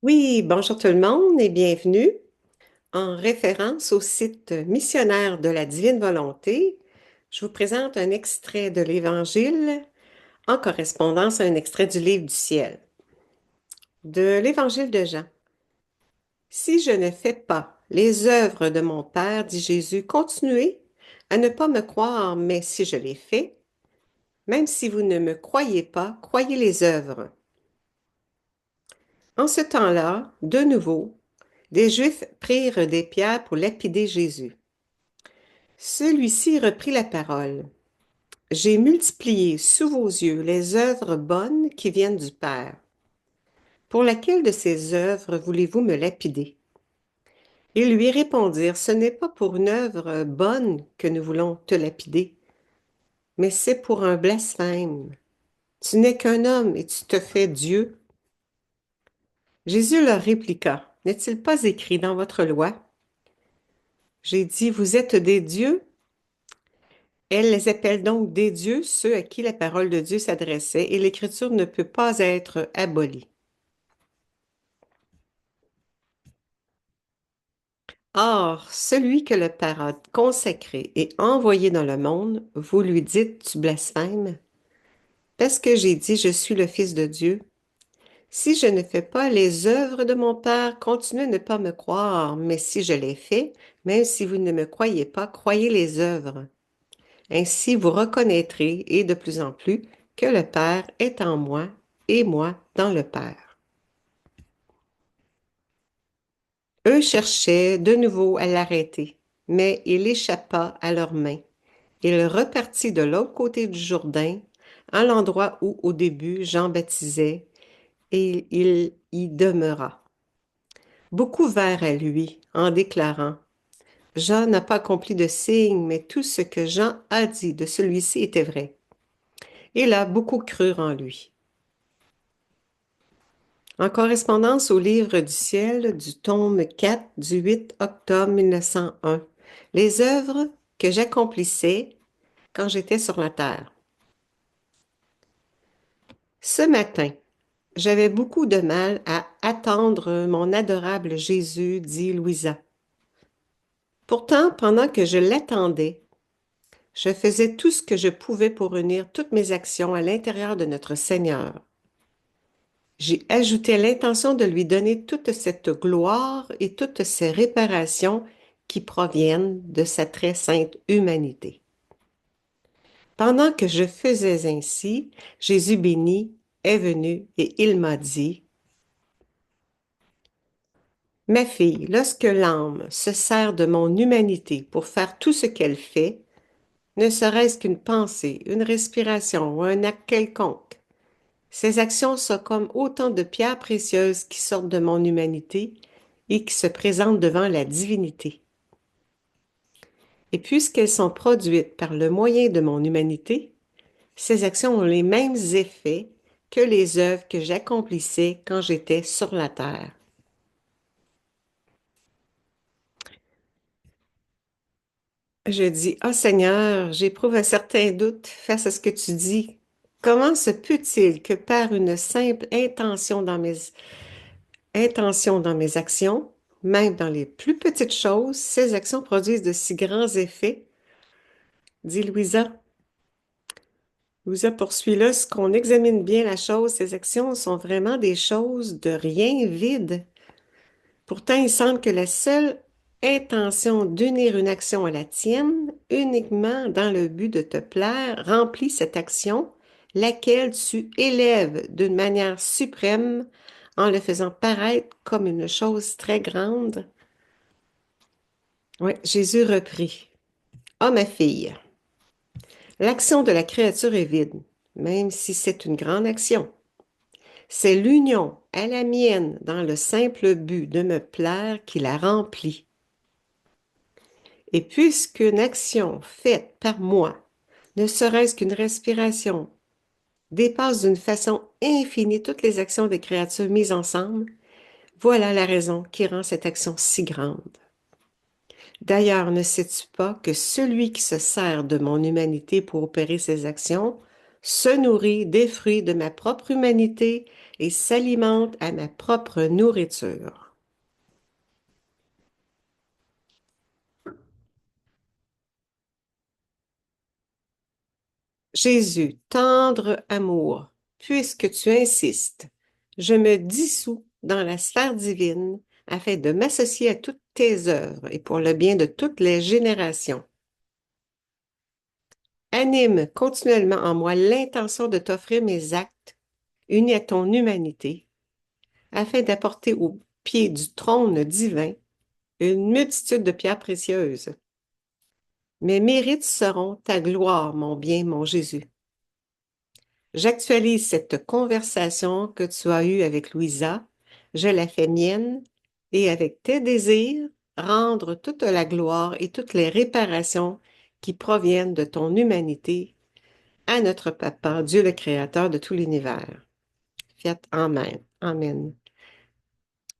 Oui, bonjour tout le monde et bienvenue. En référence au site missionnaire de la Divine Volonté, je vous présente un extrait de l'Évangile en correspondance à un extrait du Livre du ciel. De l'Évangile de Jean. Si je ne fais pas les œuvres de mon Père, dit Jésus, continuez à ne pas me croire, mais si je les fais, même si vous ne me croyez pas, croyez les œuvres. En ce temps-là, de nouveau, des Juifs prirent des pierres pour lapider Jésus. Celui-ci reprit la parole. J'ai multiplié sous vos yeux les œuvres bonnes qui viennent du Père. Pour laquelle de ces œuvres voulez-vous me lapider? Ils lui répondirent, ce n'est pas pour une œuvre bonne que nous voulons te lapider, mais c'est pour un blasphème. Tu n'es qu'un homme et tu te fais Dieu. Jésus leur répliqua, n'est-il pas écrit dans votre loi? J'ai dit, vous êtes des dieux. Elle les appelle donc des dieux, ceux à qui la parole de Dieu s'adressait, et l'Écriture ne peut pas être abolie. Or, celui que le Père a consacré et envoyé dans le monde, vous lui dites, tu blasphèmes, parce que j'ai dit, je suis le Fils de Dieu. Si je ne fais pas les œuvres de mon Père, continuez à ne pas me croire, mais si je les fais, même si vous ne me croyez pas, croyez les œuvres. Ainsi vous reconnaîtrez, et de plus en plus, que le Père est en moi et moi dans le Père. Eux cherchaient de nouveau à l'arrêter, mais il échappa à leurs mains. Il repartit de l'autre côté du Jourdain, à l'endroit où au début Jean baptisait, et il y demeura. Beaucoup vinrent à lui en déclarant, Jean n'a pas accompli de signe, mais tout ce que Jean a dit de celui-ci était vrai. Et là, beaucoup crurent en lui. En correspondance au Livre du ciel du tome 4 du 8 octobre 1901, les œuvres que j'accomplissais quand j'étais sur la terre. Ce matin, j'avais beaucoup de mal à attendre mon adorable Jésus, dit Louisa. Pourtant, pendant que je l'attendais, je faisais tout ce que je pouvais pour unir toutes mes actions à l'intérieur de notre Seigneur. J'ai ajouté l'intention de lui donner toute cette gloire et toutes ces réparations qui proviennent de sa très sainte humanité. Pendant que je faisais ainsi, Jésus béni est venu et il m'a dit, ma fille, lorsque l'âme se sert de mon humanité pour faire tout ce qu'elle fait, ne serait-ce qu'une pensée, une respiration ou un acte quelconque, ces actions sont comme autant de pierres précieuses qui sortent de mon humanité et qui se présentent devant la divinité. Et puisqu'elles sont produites par le moyen de mon humanité, ces actions ont les mêmes effets que les œuvres que j'accomplissais quand j'étais sur la terre. Je dis, ah Seigneur, j'éprouve un certain doute face à ce que tu dis. Comment se peut-il que par une simple intention dans mes actions, même dans les plus petites choses, ces actions produisent de si grands effets? Dit Louisa. Louisa poursuit lorsqu'on examine bien la chose, ces actions sont vraiment des choses de rien vide. Pourtant, il semble que la seule intention d'unir une action à la tienne, uniquement dans le but de te plaire, remplit cette action, laquelle tu élèves d'une manière suprême en le faisant paraître comme une chose très grande. Oui, Jésus reprit. Ah, ma fille, l'action de la créature est vide, même si c'est une grande action. C'est l'union à la mienne dans le simple but de me plaire qui la remplit. Et puisqu'une action faite par moi, ne serait-ce qu'une respiration, dépasse d'une façon infinie toutes les actions des créatures mises ensemble, voilà la raison qui rend cette action si grande. D'ailleurs, ne sais-tu pas que celui qui se sert de mon humanité pour opérer ses actions se nourrit des fruits de ma propre humanité et s'alimente à ma propre nourriture. Jésus, tendre amour, puisque tu insistes, je me dissous dans la sphère divine afin de m'associer à toutes tes œuvres et pour le bien de toutes les générations. Anime continuellement en moi l'intention de t'offrir mes actes unis à ton humanité, afin d'apporter au pied du trône divin une multitude de pierres précieuses. Mes mérites seront ta gloire, mon bien, mon Jésus. J'actualise cette conversation que tu as eue avec Louisa, je la fais mienne, et avec tes désirs, rendre toute la gloire et toutes les réparations qui proviennent de ton humanité à notre Papa, Dieu le Créateur de tout l'univers. Fiat Amen. Amen.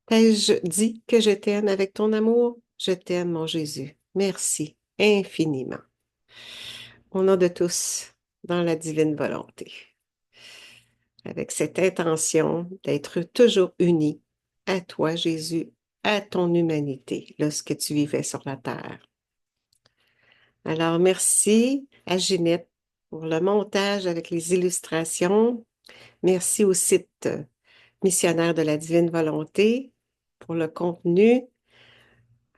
T'ai-je dit que je t'aime avec ton amour? Je t'aime, mon Jésus. Merci infiniment. Au nom de tous, dans la divine volonté, avec cette intention d'être toujours unis à toi, Jésus, à ton humanité, lorsque tu vivais sur la terre. Alors, merci à Ginette pour le montage avec les illustrations. Merci au site Missionnaire de la Divine Volonté pour le contenu.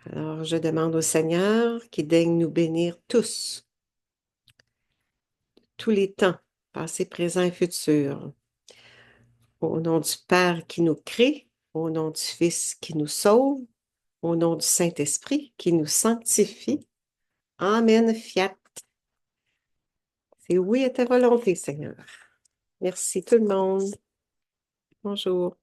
Alors, je demande au Seigneur qu'il daigne nous bénir tous, tous les temps, passé, présent et futur. Au nom du Père qui nous crée, au nom du Fils qui nous sauve, au nom du Saint-Esprit qui nous sanctifie. Amen, fiat. C'est oui à ta volonté, Seigneur. Merci tout le monde. Bonjour.